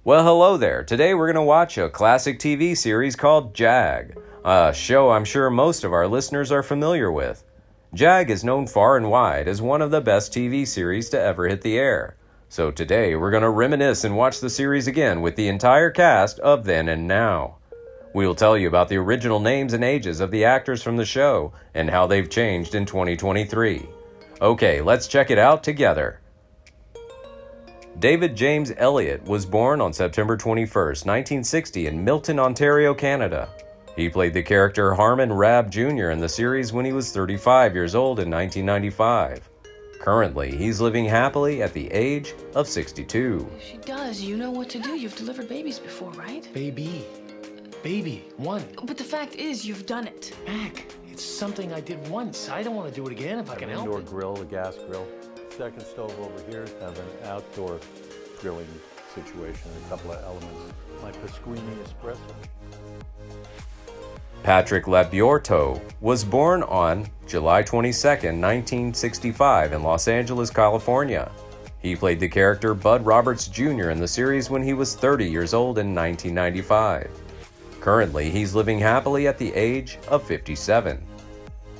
Well, hello there. Today we're going to watch a classic TV series called JAG, a show I'm sure most of our listeners are familiar with. JAG is known far and wide as one of the best TV series to ever hit the air. So today we're going to reminisce and watch the series again with the entire cast of Then and Now. We'll tell you about the original names and ages of the actors from the show and how they've changed in 2023. Okay, let's check it out together. David James Elliott was born on September 21, 1960 in Milton, Ontario, Canada. He played the character Harmon Rabb Jr. in the series when he was 35 years old in 1995. Currently, he's living happily at the age of 62. She does. You know what to do. You've delivered babies before, right? Baby, one. But the fact is, you've done it. Mac, it's something I did once. I don't want to do it again if I can help Indoor it. grill, a gas grill. Second stove over here, have an outdoor grilling situation, a couple of elements. My Pasquini espresso. Patrick Laberto was born on July 22, 1965 in Los Angeles, California. He played the character Bud Roberts Jr. in the series when he was 30 years old in 1995. Currently, he's living happily at the age of 57.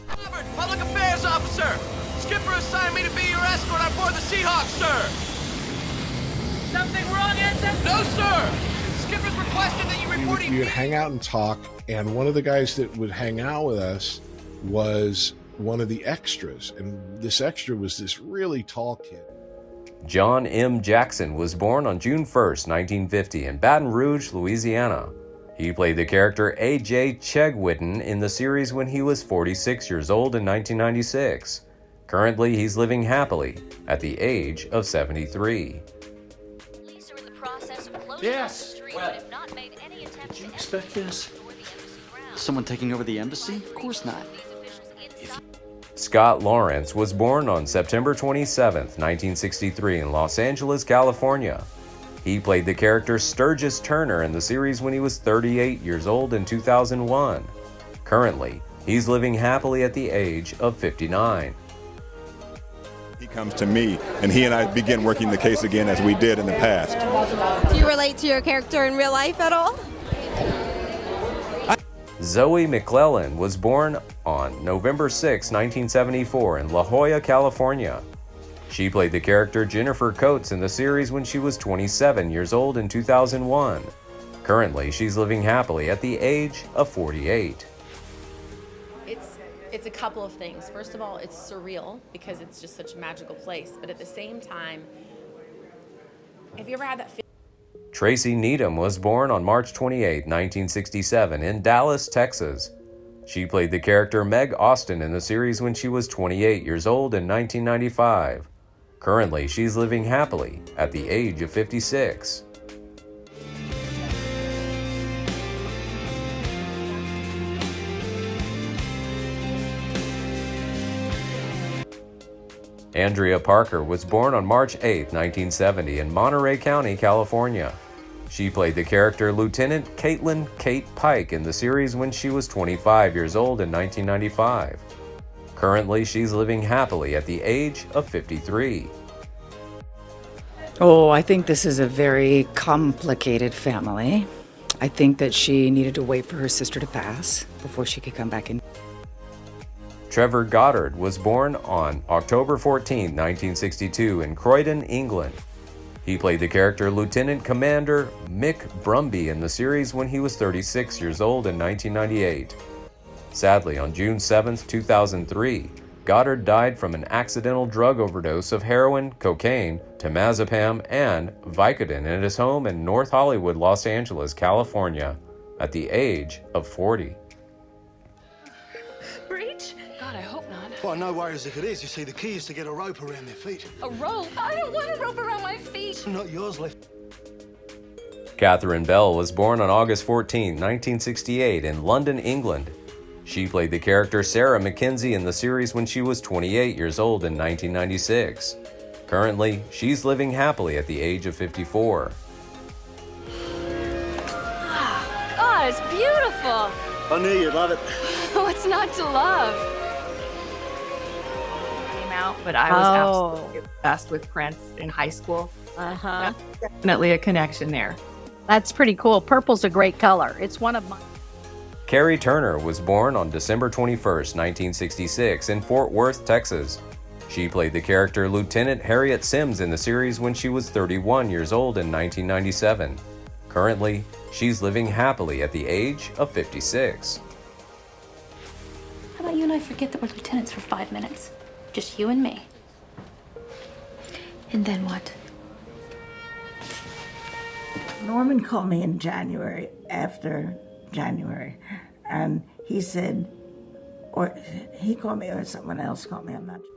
Robert, Public Affairs Officer! Skipper assigned me to be your escort on board the Seahawk, sir! Something wrong, Ensign? No, sir! Skipper's requested that you report... We would hang out and talk, and one of the guys that would hang out with us was one of the extras, and this extra was this really tall kid. John M. Jackson was born on June 1, 1950 in Baton Rouge, Louisiana. He played the character A.J. Chegwitten in the series when he was 46 years old in 1996. Currently, he's living happily at the age of 73. Police are in the process of closing Yes. the street and have not made any attempts to Expect this? Someone taking over the embassy? Of course not. Scott Lawrence was born on September 27, 1963 in Los Angeles, California. He played the character Sturgis Turner in the series when he was 38 years old in 2001. Currently, he's living happily at the age of 59. He comes to me, and he and I begin working the case again as we did in the past. Do you relate to your character in real life at all? Zoe McClellan was born on November 6, 1974 in La Jolla, California. She played the character Jennifer Coates in the series when she was 27 years old in 2001. Currently, she's living happily at the age of 48. It's a couple of things. First of all, it's surreal because it's just such a magical place. But at the same time, have you ever had that feeling? Tracy Needham was born on March 28, 1967 in Dallas, Texas. She played the character Meg Austin in the series when she was 28 years old in 1995. Currently, she's living happily at the age of 56. Andrea Parker was born on March 8, 1970 in Monterey County, California. She played the character Lieutenant Caitlin Kate Pike in the series when she was 25 years old in 1995. Currently, she's living happily at the age of 53. Oh, I think this is a very complicated family. I think that she needed to wait for her sister to pass before she could come back in. Trevor Goddard was born on October 14, 1962 in Croydon, England. He played the character Lieutenant Commander Mick Brumby in the series when he was 36 years old in 1998. Sadly, on June 7, 2003, Goddard died from an accidental drug overdose of heroin, cocaine, temazepam, and Vicodin at his home in North Hollywood, Los Angeles, California, at the age of 40. Breach? God, I hope not. Well, no worries if it is. You see, the key is to get a rope around their feet. A rope? I don't want a rope around my feet. Not yours, left. Catherine Bell was born on August 14, 1968 in London, England. She played the character Sarah Mackenzie in the series when she was 28 years old in 1996. Currently, she's living happily at the age of 54. God, it's beautiful. I knew you'd love it. What's not to love? Came out, but I was absolutely obsessed with Prince in high school. Definitely a connection there. That's pretty cool. Purple's a great color. It's one of my... Carrie Turner was born on December 21st, 1966 in Fort Worth, Texas. She played the character Lieutenant Harriet Sims in the series when she was 31 years old in 1997. Currently, she's living happily at the age of 56. How about you and I forget that we're lieutenants for 5 minutes? Just you and me. And then what? Norman called me in January, after January, and he said, or he called me or someone else called me, I'm not sure.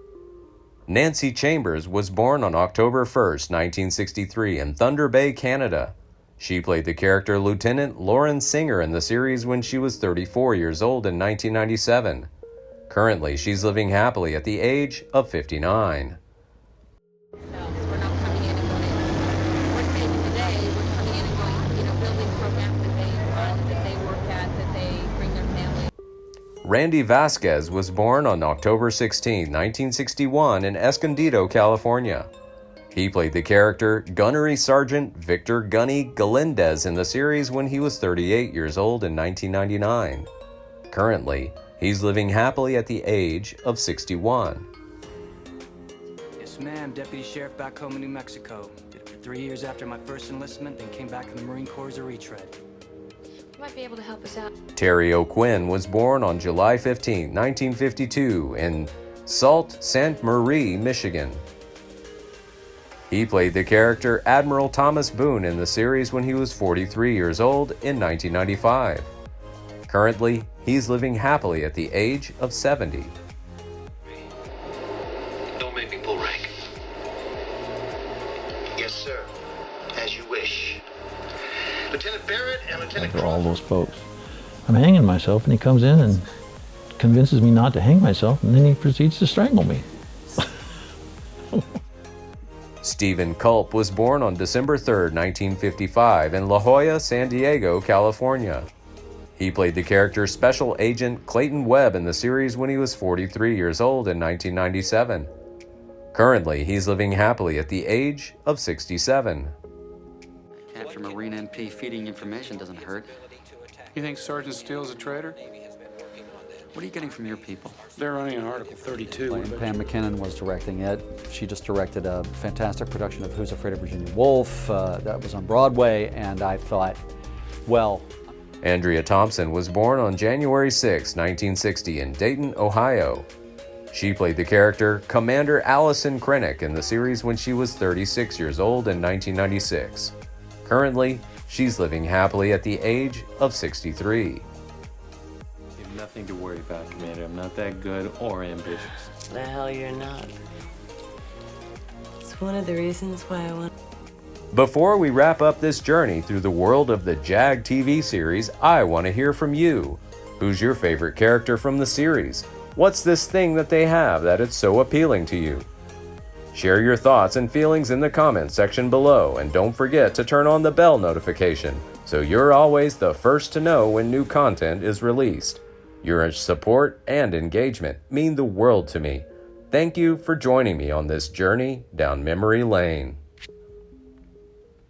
Nancy Chambers was born on October 1st, 1963 in Thunder Bay, Canada. She played the character Lieutenant Lauren Singer in the series when she was 34 years old in 1997. Currently, she's living happily at the age of 59. Randy Vasquez was born on October 16, 1961 in Escondido, California. He played the character Gunnery Sergeant Victor Gunny Galindez in the series when he was 38 years old in 1999. Currently, he's living happily at the age of 61. Yes, ma'am. Deputy Sheriff back home in New Mexico. Did it for 3 years after my first enlistment, then came back in the Marine Corps as a retread. You might be able to help us out. Terry OQuinn was born on July 15, 1952 in Sault Ste. Marie, Michigan. He played the character Admiral Thomas Boone in the series when he was 43 years old in 1995. Currently, he's living happily at the age of 70. Don't make me pull rank. Yes, sir. As you wish. Lieutenant Barrett and Lieutenant... For all those folks. I'm hanging myself, and he comes in and convinces me not to hang myself, and then he proceeds to strangle me. Stephen Culp was born on December 3, 1955 in La Jolla, San Diego, California. He played the character Special Agent Clayton Webb in the series when he was 43 years old in 1997. Currently, he's living happily at the age of 67. Capture Marine MP feeding information doesn't hurt. You think Sergeant Steele's a traitor? What are you getting from your people? They're running an Article 32. Pam McKinnon was directing it. She just directed a fantastic production of Who's Afraid of Virginia Woolf that was on Broadway, and I thought, well... Andrea Thompson was born on January 6, 1960 in Dayton, Ohio. She played the character Commander Allison Krennic in the series when she was 36 years old in 1996. Currently, she's living happily at the age of 63. You have nothing to worry about, Commander. I'm not that good or ambitious. The hell you're not. It's one of the reasons why I want... Before we wrap up this journey through the world of the JAG TV series, I want to hear from you. Who's your favorite character from the series? What's this thing that they have that it's so appealing to you? Share your thoughts and feelings in the comments section below, and don't forget to turn on the bell notification so you're always the first to know when new content is released. Your support and engagement mean the world to me. Thank you for joining me on this journey down memory lane.